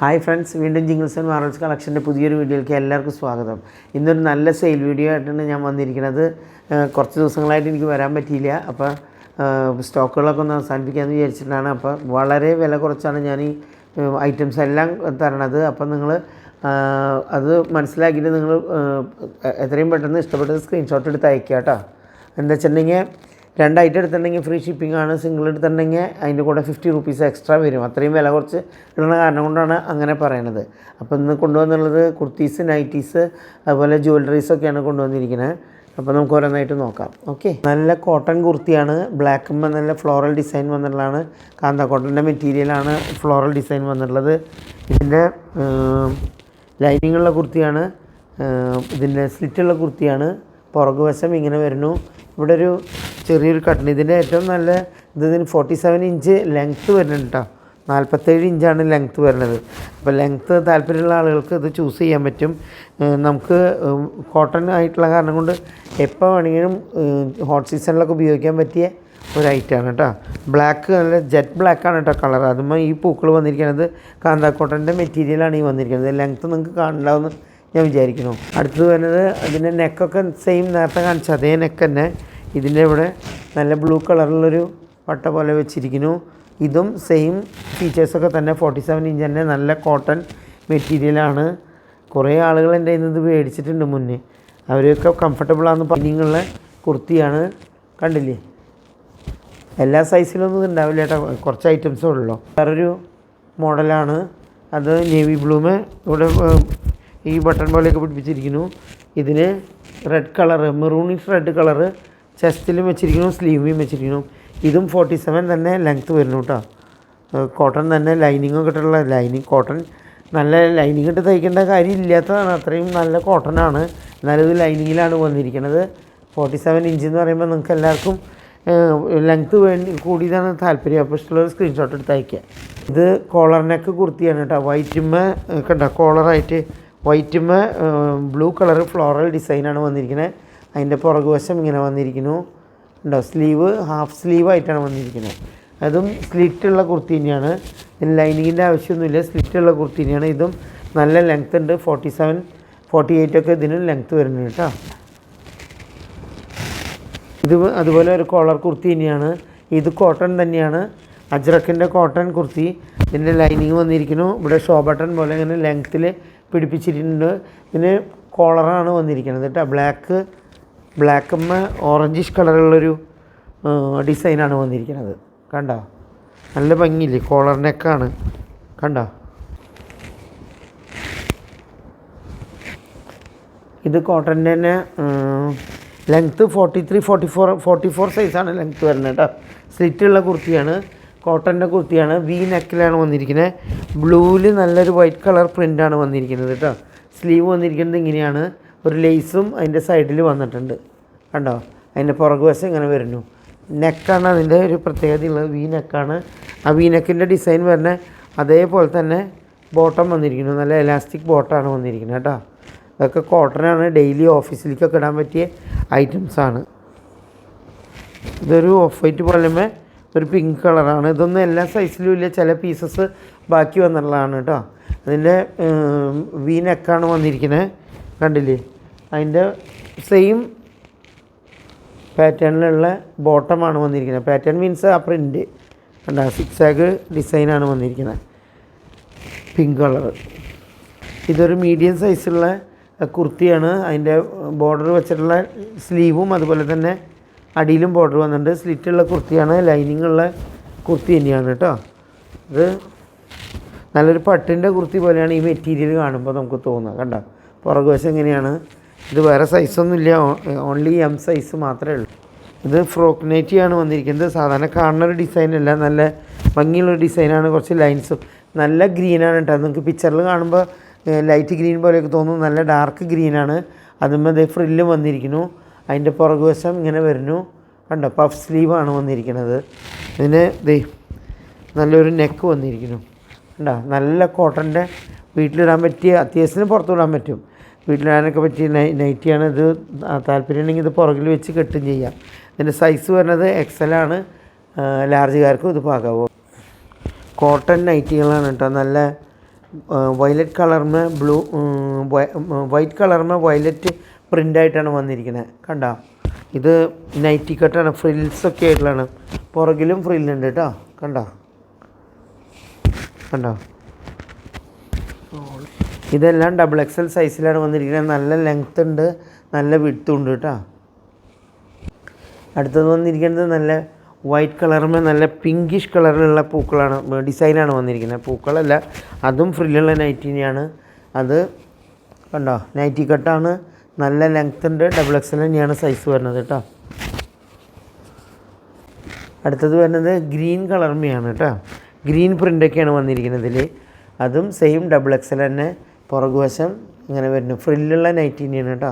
Hi friends, വീണ്ടും jingles and Marvels കളക്ഷൻ്റെ പുതിയൊരു വീഡിയോയിലേക്ക് എല്ലാവർക്കും സ്വാഗതം. ഇന്നൊരു നല്ല സെയിൽ വീഡിയോ ആയിട്ടാണ് ഞാൻ വന്നിരിക്കുന്നത്. കുറച്ച് ദിവസങ്ങളായിട്ട് എനിക്ക് വരാൻ പറ്റിയില്ല. അപ്പോൾ സ്റ്റോക്കുകളൊക്കെ ഒന്ന് അവസാനിപ്പിക്കാമെന്ന് വിചാരിച്ചിട്ടാണ്. അപ്പോൾ വളരെ വില കുറച്ചാണ് ഞാൻ ഈ ഐറ്റംസ് എല്ലാം തരണത്. അപ്പോൾ നിങ്ങൾ അത് മനസ്സിലാക്കിയിട്ട് നിങ്ങൾ എത്രയും പെട്ടെന്ന് ഇഷ്ടപ്പെട്ടത് സ്ക്രീൻഷോട്ട് എടുത്ത് അയക്കുക കേട്ടോ. എന്താ വെച്ചിട്ടുണ്ടെങ്കിൽ 2 ഐറ്റം എടുത്തിട്ടുണ്ടെങ്കിൽ ഫ്രീ ഷിപ്പിംഗ് ആണ്. സിംഗിൾ എടുത്തിട്ടുണ്ടെങ്കിൽ അതിൻ്റെ കൂടെ 50 റുപ്പീസ് എക്സ്ട്രാ വരും. അത്രയും വില കുറച്ച് ഇടുന്ന കാരണം കൊണ്ടാണ് അങ്ങനെ പറയണത്. അപ്പോൾ ഇന്ന് കൊണ്ടുവന്നുള്ളത് കുർത്തീസ്, നൈറ്റീസ്, അതുപോലെ ജ്വല്ലറീസൊക്കെയാണ് കൊണ്ടുവന്നിരിക്കുന്നത്. അപ്പോൾ നമുക്ക് ഓരോന്നായിട്ട് നോക്കാം. ഓക്കെ, നല്ല കോട്ടൺ കുർത്തിയാണ്. ബ്ലാക്കുമ്പോൾ നല്ല ഫ്ലോറൽ ഡിസൈൻ വന്നിട്ടുള്ളതാണ്. കാന്ത കോട്ടൻ്റെ മെറ്റീരിയലാണ് ഫ്ലോറൽ ഡിസൈൻ വന്നിട്ടുള്ളത്. ഇതിൻ്റെ ലൈനിങ്ങുള്ള കുർത്തിയാണ്. ഇതിൻ്റെ സ്ലിറ്റുള്ള കുർത്തിയാണ്. പുറകുവശം ഇങ്ങനെ വരുന്നു. ഇവിടെ ഒരു ചെറിയൊരു കട്ടൺ. ഇതിൻ്റെ ഏറ്റവും നല്ല ഇതിന് 47 ഇഞ്ച് ലെങ്ത്ത് വരുന്നുണ്ട് കേട്ടോ. 47 ഇഞ്ചാണ് ലെങ്ത്ത് വരുന്നത്. അപ്പോൾ ലെങ്ത്ത് താല്പര്യമുള്ള ആളുകൾക്ക് ഇത് ചൂസ് ചെയ്യാൻ പറ്റും. നമുക്ക് കോട്ടൺ ആയിട്ടുള്ള കാരണം കൊണ്ട് എപ്പോൾ വേണമെങ്കിലും ഹോട്ട് സീസണിലൊക്കെ ഉപയോഗിക്കാൻ പറ്റിയ ഒരു ഐറ്റമാണ് കേട്ടോ. ബ്ലാക്ക് നല്ല ജെറ്റ് ബ്ലാക്കാണ് കേട്ടോ കളർ. അതുമ്പോൾ ഈ പൂക്കൾ വന്നിരിക്കുന്നത് കാന്ത കോട്ടൻ്റെ മെറ്റീരിയലാണ് ഈ വന്നിരിക്കുന്നത്. ലെങ്ത്ത് നിങ്ങൾക്ക് കാണണ്ടാവുമെന്ന് ഞാൻ വിചാരിക്കുന്നു. അടുത്തത് വരുന്നത് അതിൻ്റെ നെക്കൊക്കെ സെയിം നേരത്തെ കാണിച്ച അതേ നെക്ക് തന്നെ. ഇതിൻ്റെ ഇവിടെ നല്ല ബ്ലൂ കളറിലൊരു പട്ട പോലെ വെച്ചിരിക്കുന്നു. ഇതും സെയിം ഫീച്ചേഴ്സൊക്കെ തന്നെ. 47 ഇഞ്ച് തന്നെ നല്ല കോട്ടൺ മെറ്റീരിയലാണ്. കുറേ ആളുകൾ എൻ്റെ ഇത് മേടിച്ചിട്ടുണ്ട് മുന്നേ. അവരൊക്കെ കംഫർട്ടബിളാണെന്ന് പറഞ്ഞുള്ള കുർത്തിയാണ്. കണ്ടില്ലേ, എല്ലാ സൈസിലൊന്നും ഉണ്ടാവില്ല കേട്ടോ, കുറച്ച് ഐറ്റംസേ ഉള്ളൂ. വേറൊരു മോഡലാണ്. അത് നേവി ബ്ലൂമ് ഇവിടെ ഈ ബട്ടൺ പോലെയൊക്കെ പിടിപ്പിച്ചിരിക്കുന്നു. ഇതിന് red colour, maroonish red colour ചെസ്റ്റിലും വെച്ചിരിക്കുന്നു, സ്ലീവിലും വെച്ചിരിക്കുന്നു. ഇതും 47 തന്നെ ലെങ്ത്ത് വരുന്നു കേട്ടോ. കോട്ടൺ തന്നെ ലൈനിങ്ങൊക്കെ ഇട്ടുള്ള ലൈനിങ് കോട്ടൺ. നല്ല ലൈനിങ് ഇട്ട് തയ്ക്കേണ്ട കാര്യം ഇല്ലാത്തതാണ്. അത്രയും നല്ല കോട്ടനാണ്. എന്നാലും ഇത് ലൈനിങ്ങിലാണ് വന്നിരിക്കുന്നത്. 47 ഇഞ്ച് എന്ന് പറയുമ്പോൾ നിങ്ങൾക്ക് എല്ലാവർക്കും ലെങ്ത്ത് കൂടിയതാണ് താല്പര്യം. അപ്പോൾ ഇഷ്ടമുള്ള സ്ക്രീൻഷോട്ട് എടുത്ത് അയക്കുക. ഇത് കോളർ നെക്ക് കുർത്തിയാണ് കേട്ടോ. വൈറ്റുമ്മ കണ്ട കോളറായിട്ട് വൈറ്റുമ്മ ബ്ലൂ കളർ ഫ്ലോറൽ ഡിസൈനാണ് വന്നിരിക്കുന്നത്. അതിൻ്റെ പുറകുവശം ഇങ്ങനെ വന്നിരിക്കുന്നു. ഉണ്ടോ, സ്ലീവ് ഹാഫ് സ്ലീവായിട്ടാണ് വന്നിരിക്കുന്നത്. അതും സ്ലിറ്റുള്ള കുർത്തി തന്നെയാണ്. ലൈനിങ്ങിൻ്റെ ആവശ്യമൊന്നുമില്ല, സ്ലിറ്റുള്ള കുർത്തി തന്നെയാണ്. ഇതും നല്ല ലെങ്ത്ത് ഉണ്ട്. 47, 48 ഒക്കെ ഇതിന് ലെങ്ത്ത് വരുന്നുണ്ട് കേട്ടോ. ഇത് അതുപോലെ ഒരു കോളർ കുർത്തി തന്നെയാണ്. ഇത് കോട്ടൺ തന്നെയാണ്. അജ്രക്കിൻ്റെ കോട്ടൺ കുർത്തി. ഇതിൻ്റെ ലൈനിങ് വന്നിരിക്കുന്നു. ഇവിടെ ഷോ ബട്ടൺ പോലെ ഇങ്ങനെ ലെങ്ത്തിൽ പിടിപ്പിച്ചിട്ടുണ്ട്. ഇതിന് കോളറാണ് വന്നിരിക്കുന്നത് കേട്ടോ. ബ്ലാക്കുമ്മ ഓറഞ്ചിഷ് കളറുള്ളൊരു ഡിസൈനാണ് വന്നിരിക്കുന്നത്. കണ്ടോ, നല്ല ഭംഗിയില്ലേ, കോളർ നെക്കാണ്. കണ്ടോ, ഇത് കോട്ടൻ്റെ തന്നെ ലെങ്ത്ത് 43, 44 സൈസാണ് ലെങ്ത്ത് വരുന്നത് കേട്ടോ. സ്ലിറ്റുള്ള കുർത്തിയാണ്, കോട്ടൻ്റെ കുർത്തിയാണ്. വി നെക്കിലാണ് വന്നിരിക്കുന്നത്. ബ്ലൂവിൽ നല്ലൊരു വൈറ്റ് കളർ പ്രിൻ്റാണ് വന്നിരിക്കുന്നത് കേട്ടോ. സ്ലീവ് വന്നിരിക്കുന്നത് ഇങ്ങനെയാണ്. ഒരു ലേസും അതിൻ്റെ സൈഡിൽ വന്നിട്ടുണ്ട്. കണ്ടോ, അതിൻ്റെ പുറകുവശം ഇങ്ങനെ വരുന്നു. നെക്കാണ് അതിൻ്റെ ഒരു പ്രത്യേകതയുള്ളത്. വി നെക്കാണ്. ആ വി നെക്കിൻ്റെ ഡിസൈൻ വരുന്ന അതേപോലെ തന്നെ ബോട്ടം വന്നിരിക്കുന്നു. നല്ല എലാസ്റ്റിക് ബോട്ടമാണ് വന്നിരിക്കുന്നത് കേട്ടോ. അതൊക്കെ കോട്ടനാണ്. ഡെയിലി ഓഫീസിലേക്കൊക്കെ ഇടാൻ പറ്റിയ ഐറ്റംസാണ്. ഇതൊരു ഓഫ് വൈറ്റ് പോലെയുമേ ഒരു പിങ്ക് കളറാണ്. ഇതൊന്നും എല്ലാ സൈസിലും ഇല്ല, ചില പീസസ് ബാക്കി വന്നിട്ടുള്ളതാണ് കേട്ടോ. അതിൻ്റെ വി നെക്കാണ് വന്നിരിക്കുന്നത്. കണ്ടില്ലേ, അതിൻ്റെ സെയിം പാറ്റേണിലുള്ള ബോട്ടമാണ് വന്നിരിക്കുന്നത്. പാറ്റേൺ മീൻസ് ആ പ്രിൻ്റ് കണ്ട 6 ഡിസൈനാണ് വന്നിരിക്കുന്നത്. Pink colour. ഇതൊരു മീഡിയം സൈസുള്ള കുർത്തിയാണ്. അതിൻ്റെ ബോർഡർ വെച്ചിട്ടുള്ള സ്ലീവും അതുപോലെ തന്നെ അടിയിലും ബോർഡർ വന്നിട്ടുണ്ട്. സ്ലിറ്റുള്ള കുർത്തിയാണ്. ലൈനിങ്ങുള്ള കുർത്തി തന്നെയാണ് കേട്ടോ. ഇത് നല്ലൊരു പട്ടിൻ്റെ കുർത്തി പോലെയാണ് ഈ മെറ്റീരിയൽ കാണുമ്പോൾ നമുക്ക് തോന്നുക. കണ്ടോ, പുറകുവശം എങ്ങനെയാണ്. ഇത് വേറെ സൈസൊന്നുമില്ല, ഓൺലി M സൈസ് മാത്രമേ ഉള്ളൂ. ഇത് ഫ്രോക്ക് നൈറ്റിയാണ് വന്നിരിക്കുന്നത്. സാധാരണ കാണുന്നൊരു ഡിസൈനല്ല, നല്ല ഭംഗിയുള്ളൊരു ഡിസൈനാണ്. കുറച്ച് ലൈൻസും നല്ല ഗ്രീനാണ് കേട്ടോ. നിങ്ങൾക്ക് പിക്ചറിൽ കാണുമ്പോൾ ലൈറ്റ് ഗ്രീൻ പോലെയൊക്കെ തോന്നും. നല്ല ഡാർക്ക് ഗ്രീനാണ്. അതുമ്പോൾ ഫ്രില്ലും വന്നിരിക്കുന്നു. അതിൻ്റെ പുറകുവശം ഇങ്ങനെ വരുന്നു. കണ്ടോ, പഫ് സ്ലീവാണ് വന്നിരിക്കുന്നത്. ഇതിന് നല്ലൊരു നെക്ക് വന്നിരിക്കുന്നു. കണ്ടോ, നല്ല കോട്ടൻ്റെ വീട്ടിലിടാൻ പറ്റിയ, അത്യാവശ്യത്തിന് പുറത്തുവിടാൻ പറ്റും, വീട്ടിലിടാനൊക്കെ പറ്റിയ നൈറ്റിയാണ്. ഇത് താല്പര്യമുണ്ടെങ്കിൽ ഇത് പുറകിൽ വെച്ച് കെട്ടും ചെയ്യാം. ഇതിൻ്റെ സൈസ് വരുന്നത് XL ആണ്. ലാർജുകാർക്കും ഇത് പാകാവോ. കോട്ടൺ നൈറ്റികളാണ് കേട്ടോ. നല്ല വയലറ്റ് കളറിന് ബ്ലൂ വൈറ്റ് കളറിന് വയലറ്റ് പ്രിൻ്റായിട്ടാണ് വന്നിരിക്കുന്നത്. കണ്ടോ, ഇത് നൈറ്റി കട്ടാണ്, ഫ്രിൽസൊക്കെ ആയിട്ടുള്ളതാണ്. പുറകിലും ഫ്രില്ലുണ്ട് കേട്ടോ. കണ്ടോ കണ്ടോ, ഇതെല്ലാം XXL സൈസിലാണ് വന്നിരിക്കുന്നത്. നല്ല ലെങ്ത് ഉണ്ട്, നല്ല വിഡ്ത്തും ഉണ്ട് കേട്ടോ. അടുത്തത് വന്നിരിക്കുന്നത് നല്ല വൈറ്റ് കളറുമേ നല്ല പിങ്കിഷ് കളറിലുള്ള പൂക്കളാണ്, ഡിസൈനാണ് വന്നിരിക്കുന്നത്. പൂക്കളല്ല, അതും ഫ്രില്ലുള്ള നൈറ്റിനെയാണ്. അത് കണ്ടോ, നൈറ്റി കട്ടാണ്, നല്ല ലെങ്ത് ഉണ്ട്, XXL തന്നെയാണ് സൈസ് വരുന്നത് കേട്ടോ. അടുത്തത് വരുന്നത് ഗ്രീൻ കളർമയാണ് കേട്ടോ. ഗ്രീൻ പ്രിൻ്റൊക്കെയാണ് വന്നിരിക്കുന്നത് ഇതിൽ. അതും സെയിം XXL തന്നെ. പുറകുവശം ഇങ്ങനെ വരുന്നു, ഫ്രില്ലുള്ള നൈറ്റി തന്നെയാണ് കേട്ടോ.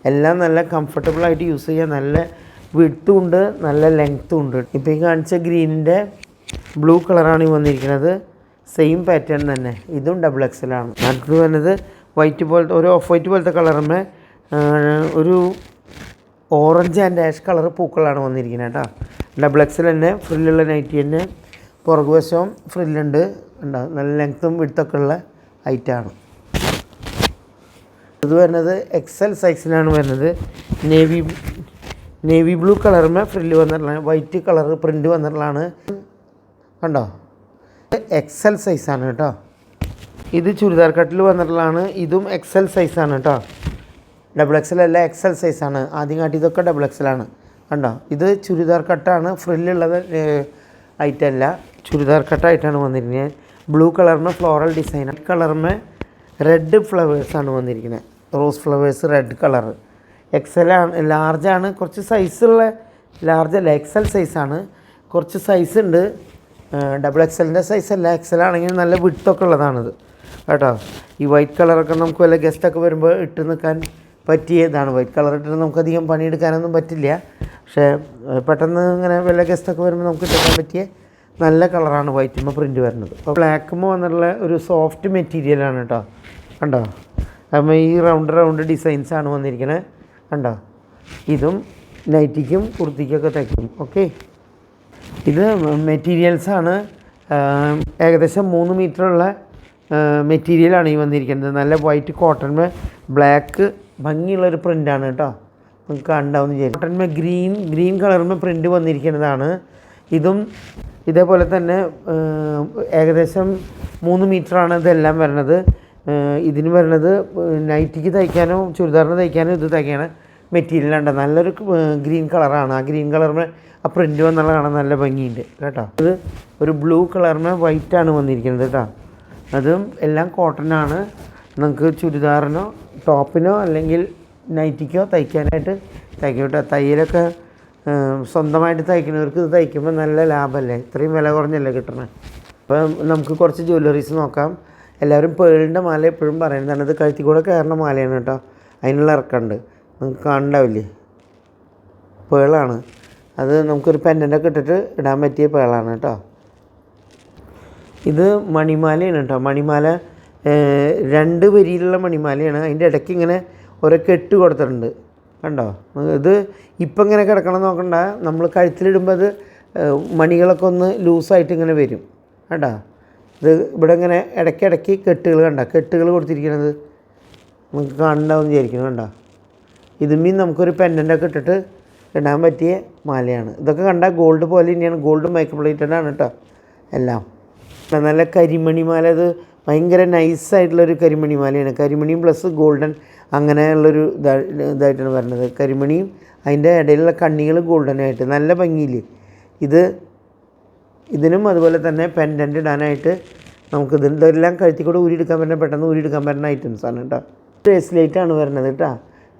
എല്ലാം നല്ല കംഫർട്ടബിളായിട്ട് യൂസ് ചെയ്യാൻ, നല്ല വിഡ്ത്തും ഉണ്ട്, നല്ല ലെങ്ത്തും ഉണ്ട്. ഇപ്പോൾ ഈ കാണിച്ച ഗ്രീനിൻ്റെ ബ്ലൂ കളറാണ് ഈ വന്നിരിക്കുന്നത്. സെയിം പാറ്റേൺ തന്നെ, ഇതും XXL ആണ്. അടുത്തത് വരുന്നത് വൈറ്റ് പോലത്തെ ഒരു ഓഫ് വൈറ്റ് പോലത്തെ കളറുമേ ഒരു ഓറഞ്ച് ആൻഡ് ആഷ് കളർ പൂക്കളാണ് വന്നിരിക്കുന്നത് കേട്ടോ. XXL തന്നെ, ഫ്രില്ലുള്ള നൈറ്റി തന്നെ. പുറകുവശവും ഫ്രില്ലുണ്ട്, ഉണ്ടാവും. നല്ല ലെങ്ത്തും വിഡ്ത്തൊക്കെ ഉള്ള ഐറ്റാണ്. ഇത് വരുന്നത് XL സൈസിലാണ് വരുന്നത്. നേവി ബ്ലൂ കളറുമേ ഫ്രില്ല് വന്നിട്ടുള്ളതാണ്, വൈറ്റ് കളർ പ്രിൻ്റ് വന്നിട്ടുള്ളതാണ്. കണ്ടോ, XL സൈസാണ് കേട്ടോ. ഇത് ചുരിദാർ കട്ടിൽ വന്നിട്ടുള്ളതാണ്. ഇതും XL സൈസാണ് കേട്ടോ. XXL അല്ല, XL സൈസാണ്. ആദ്യം കാട്ടിയതൊക്കെ XXL ആണ്. കണ്ടോ, ഇത് ചുരിദാർ കട്ടാണ്, ഫ്രില്ലുള്ളത് ഐറ്റമല്ല, ചുരിദാർ കട്ടായിട്ടാണ് വന്നിരിക്കുന്നത്. ബ്ലൂ കളറിന് ഫ്ലോറൽ ഡിസൈൻ, കളറിന് റെഡ് ഫ്ലവേഴ്സാണ് വന്നിരിക്കുന്നത്. Rose flowers, red colour. XL ആണ്, ലാർജാണ്. കുറച്ച് സൈസുള്ള ലാർജല്ല, XL സൈസാണ്. കുറച്ച് സൈസ് ഉണ്ട്. XXLൻ്റെ സൈസല്ല, XL ആണെങ്കിൽ നല്ല വിഡ്ത്തൊക്കെ ഉള്ളതാണിത് കേട്ടോ. ഈ വൈറ്റ് കളറൊക്കെ നമുക്ക് വല്ല ഗസ്റ്റൊക്കെ വരുമ്പോൾ ഇട്ട് നിൽക്കാൻ പറ്റിയതാണ്. വൈറ്റ് കളർ ഇട്ടിട്ട് നമുക്കധികം പണിയെടുക്കാനൊന്നും പറ്റില്ല. പക്ഷേ പെട്ടെന്ന് ഇങ്ങനെ വല്ല ഗസ്റ്റൊക്കെ വരുമ്പോൾ നമുക്ക് ഇട്ടെടുക്കാൻ പറ്റിയ നല്ല കളറാണ് വൈറ്റുമ്പോൾ പ്രിൻറ്റ് വരുന്നത്. അപ്പോൾ ബ്ലാക്കുമ്പോൾ വന്നിട്ടുള്ള ഒരു സോഫ്റ്റ് മെറ്റീരിയലാണ് കേട്ടോ. കണ്ടോ, അപ്പോൾ ഈ റൗണ്ട് ഡിസൈൻസാണ് വന്നിരിക്കുന്നത്. കണ്ടോ, ഇതും നൈറ്റിക്കും കുർത്തിക്കൊക്കെ തയ്ക്കും. ഓക്കെ, ഇത് മെറ്റീരിയൽസാണ്. ഏകദേശം 3 മീറ്ററുള്ള മെറ്റീരിയലാണ് ഈ വന്നിരിക്കുന്നത്. നല്ല വൈറ്റ് കോട്ടൺമേ ബ്ലാക്ക് ഭംഗിയുള്ളൊരു പ്രിൻ്റാണ് കേട്ടോ. നമുക്ക് കണ്ടാവുന്ന ചെയ്യും. കോട്ടൺമേ ഗ്രീൻ കളറുമേ പ്രിൻ്റ് വന്നിരിക്കുന്നതാണ്. ഇതും ഇതേപോലെ തന്നെ ഏകദേശം 3 മീറ്ററാണ് ഇതെല്ലാം വരുന്നത്. ഇതിന് വരുന്നത് നൈറ്റിക്ക് തയ്ക്കാനോ ചുരിദാറിന് തയ്ക്കാനോ ഇത് തയ്ക്കാനോ മെറ്റീരിയലുണ്ട്. നല്ലൊരു ഗ്രീൻ കളറാണ്. ആ ഗ്രീൻ കളറിന് ആ പ്രിൻ്റ് വന്നുള്ള കാണാൻ നല്ല ഭംഗിയുണ്ട് കേട്ടോ. ഇത് ഒരു ബ്ലൂ കളറിന് വൈറ്റാണ് വന്നിരിക്കുന്നത് കേട്ടോ. അതും എല്ലാം കോട്ടനാണ്. നമുക്ക് ചുരിദാറിനോ ടോപ്പിനോ അല്ലെങ്കിൽ നൈറ്റിക്കോ തയ്ക്കാനായിട്ട് തയ്ക്കും കേട്ടോ. തയ്യലൊക്കെ സ്വന്തമായിട്ട് തയ്ക്കുന്നവർക്ക് ഇത് തയ്ക്കുമ്പോൾ നല്ല ലാഭമല്ലേ, ഇത്രയും വില കുറഞ്ഞല്ലേ കിട്ടണേ. അപ്പം നമുക്ക് കുറച്ച് ജ്വല്ലറീസ് നോക്കാം. എല്ലാവരും പേളിൻ്റെ മാല എപ്പോഴും പറയുന്നതാണ്. ഇത് കഴുത്തിൽ കൂടെ കയറുന്ന മാലയാണ് കേട്ടോ. അതിനുള്ള ഇറക്കമുണ്ട്, നിങ്ങൾക്ക് കാണണ്ടാവില്ലേ, പേളാണ്. അത് നമുക്കൊരു പെൻഡൻ്റൊക്കെ ഇട്ടിട്ട് ഇടാൻ പറ്റിയ പേളാണ് കേട്ടോ. ഇത് മണിമാലയാണ് കേട്ടോ. മണിമാല 2 വരിയിലുള്ള മണിമാലയാണ്. അതിൻ്റെ ഇടയ്ക്ക് ഇങ്ങനെ ഓരോ കെട്ട് കൊടുത്തിട്ടുണ്ട് കണ്ടോ. ഇത് ഇപ്പം ഇങ്ങനെ കിടക്കണം നോക്കണ്ട, നമ്മൾ കഴുത്തിലിടുമ്പോൾ അത് മണികളൊക്കെ ഒന്ന് ലൂസായിട്ട് ഇങ്ങനെ വരും കേട്ടോ. ഇത് ഇവിടെ ഇങ്ങനെ ഇടയ്ക്കിടയ്ക്ക് കെട്ടുകൾ കണ്ട, കെട്ടുകൾ കൊടുത്തിരിക്കുന്നത് നമുക്ക് കാണണ്ടാവുമെന്ന് വിചാരിക്കുന്നു കണ്ടോ. ഇതുമീ നമുക്കൊരു പെൻഡൻ്റൊക്കെ ഇട്ടിട്ട് ഇടാൻ പറ്റിയ മാലയാണ്. ഇതൊക്കെ കണ്ടാൽ ഗോൾഡ് പോലെ തന്നെയാണ്, ഗോൾഡ് മൈക്രോപ്ലേറ്റഡാണ് കേട്ടോ എല്ലാം. നല്ല കരിമണിമാല, ഇത് ഭയങ്കര നൈസായിട്ടുള്ളൊരു കരിമണിമാലയാണ്. കരിമണിയും പ്ലസ് ഗോൾഡൻ അങ്ങനെയുള്ളൊരു ഇതായിട്ടാണ് വരുന്നത്. കരിമണിയും അതിൻ്റെ ഇടയിലുള്ള കണ്ണികൾ ഗോൾഡനായിട്ട് നല്ല ഭംഗിയിൽ. ഇതിനും അതുപോലെ തന്നെ പെൻഡൻ്റ് ഇടാനായിട്ട് നമുക്ക് ഇതെല്ലാം കഴുത്തിൽ കൂടെ ഊരിയെടുക്കാൻ പറ്റുന്ന, പെട്ടെന്ന് ഊരിയെടുക്കാൻ പറ്റുന്ന ഐറ്റംസാണ് കേട്ടോ. ബ്രേസ്ലെറ്റാണ് വരുന്നത് കേട്ടോ.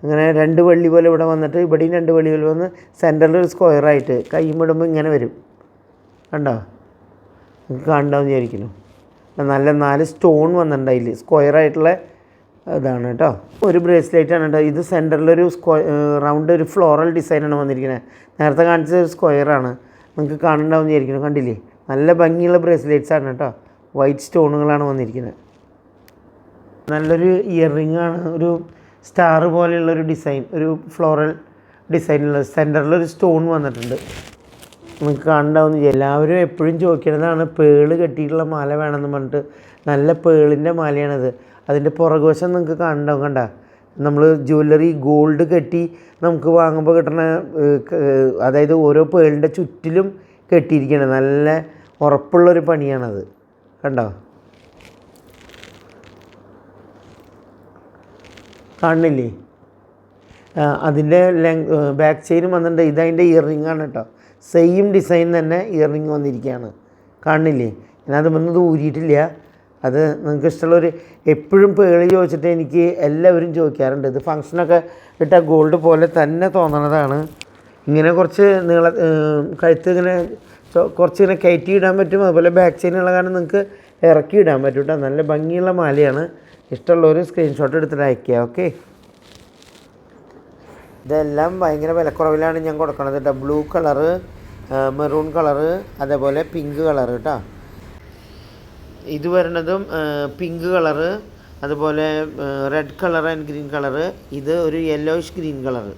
അങ്ങനെ 2 വള്ളി പോലെ ഇവിടെ വന്നിട്ട് ഇവിടെയും 2 വള്ളി പോലെ വന്ന് സെൻറ്ററിൽ ഒരു സ്ക്വയറായിട്ട് കൈമിടുമ്പോൾ ഇങ്ങനെ വരും കണ്ടോ. നിങ്ങൾക്ക് കാണണ്ടാവുമെന്ന് വിചാരിക്കുന്നു. നല്ല 4 സ്റ്റോൺ വന്നിട്ടുണ്ട് അതിൽ, സ്ക്വയറായിട്ടുള്ള ഇതാണ് കേട്ടോ. ഒരു ബ്രേസ്ലെറ്റാണ് കേട്ടോ. ഇത് സെൻറ്ററിലൊരു റൗണ്ട് ഒരു ഫ്ലോറൽ ഡിസൈനാണ് വന്നിരിക്കുന്നത്. നേരത്തെ കാണിച്ച ഒരു സ്ക്വയറാണ്, നിങ്ങൾക്ക് കാണണ്ടാവുമെന്ന് വിചാരിക്കുന്നു. കണ്ടില്ലേ, നല്ല ഭംഗിയുള്ള ബ്രേസ്ലെറ്റ്സാണ് കേട്ടോ. വൈറ്റ് സ്റ്റോണുകളാണ് വന്നിരിക്കുന്നത്. നല്ലൊരു ഇയർ റിങ്ങാണ്, ഒരു സ്റ്റാർ പോലെയുള്ളൊരു ഡിസൈൻ, ഒരു ഫ്ലോറൽ ഡിസൈനുള്ള സെൻറ്ററിലൊരു സ്റ്റോൺ വന്നിട്ടുണ്ട്. നമുക്ക് കാണണ്ടാവുന്ന എല്ലാവരും എപ്പോഴും ചോദിക്കുന്നതാണ് പേള് കെട്ടിയിട്ടുള്ള മാല വേണമെന്ന് പറഞ്ഞിട്ട്. നല്ല പേളിൻ്റെ മാലയാണത്. അതിൻ്റെ പുറകുവശം നിങ്ങൾക്ക് കാണണ്ടാവും, കണ്ട നമ്മൾ ജ്വല്ലറി ഗോൾഡ് കെട്ടി നമുക്ക് വാങ്ങുമ്പോൾ കിട്ടുന്ന അതായത് ഓരോ പേളിൻ്റെ ചുറ്റിലും കെട്ടിയിരിക്കുകയാണ്. നല്ല ഉറപ്പുള്ളൊരു പണിയാണത്, കണ്ടോ? കാണുന്നില്ലേ? അതിൻ്റെ ബാക്ക് ചെയിനും വന്നിട്ടുണ്ട്. ഇതതിൻ്റെ ഇയർ റിങ്ങാണ് കേട്ടോ. സെയിം ഡിസൈൻ തന്നെ ഇയർ റിങ് വന്നിരിക്കുകയാണ്, കാണുന്നില്ലേ? ഞാനത് വന്നത് ഊരിയിട്ടില്ല. അത് നിങ്ങൾക്ക് ഇഷ്ടമുള്ളൊരു എപ്പോഴും പേളി ചോദിച്ചിട്ട് എനിക്ക് എല്ലാവരും ചോദിക്കാറുണ്ട്. ഇത് ഫങ്ഷനൊക്കെ ഇട്ട ഗോൾഡ് പോലെ തന്നെ തോന്നണതാണ്. ഇങ്ങനെ കുറച്ച് കഴുത്ത് ഇങ്ങനെ കുറച്ച് ഇങ്ങനെ കയറ്റി ഇടാൻ പറ്റും. അതുപോലെ ബാക്ക് ചെയിനുള്ള കാരണം നിങ്ങൾക്ക് ഇറക്കി ഇടാൻ പറ്റും കേട്ടോ. നല്ല ഭംഗിയുള്ള മാലയാണ്. ഇഷ്ടമുള്ളവർ സ്ക്രീൻഷോട്ട് എടുത്തിട്ട് അയയ്ക്കുക. ഓക്കെ, ഇതെല്ലാം ഭയങ്കര വിലക്കുറവിലാണ് ഞാൻ കൊടുക്കണത് കേട്ടോ. ബ്ലൂ കളറ്, മെറൂൺ കളറ്, അതേപോലെ പിങ്ക് കളറ് കേട്ടോ. ഇത് വരുന്നതും പിങ്ക് കളറ്, അതുപോലെ red colour and green colour. ഇത് ഒരു യെല്ലോയിഷ് ഗ്രീൻ കളറ്.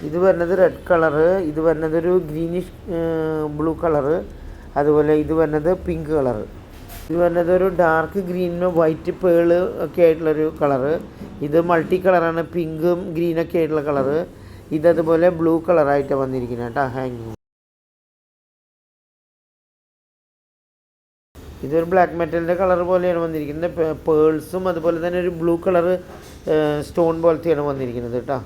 ഇത് വരുന്നത് റെഡ് കളറ്, ഇത് വരുന്നത് ഒരു ഗ്രീനിഷ് ബ്ലൂ കളറ്, അതുപോലെ ഇത് വരുന്നത് പിങ്ക് കളറ്. ഇത് വരുന്നത് ഒരു ഡാർക്ക് ഗ്രീനും വൈറ്റ് പേള് ഒക്കെ ആയിട്ടുള്ളൊരു കളറ്. ഇത് മൾട്ടി കളറാണ്, പിങ്കും ഗ്രീനൊക്കെ ആയിട്ടുള്ള കളറ്. ഇതതുപോലെ ബ്ലൂ കളറായിട്ടാണ് വന്നിരിക്കുന്നത് കേട്ടോ, ഹാങ്ങിങ്. ഇതൊരു ബ്ലാക്ക് മെറ്റലിൻ്റെ കളർ പോലെയാണ് വന്നിരിക്കുന്നത്. പേൾസും അതുപോലെ തന്നെ ഒരു ബ്ലൂ കളറ് സ്റ്റോൺ പോലത്തെയാണ് വന്നിരിക്കുന്നത് കേട്ടോ.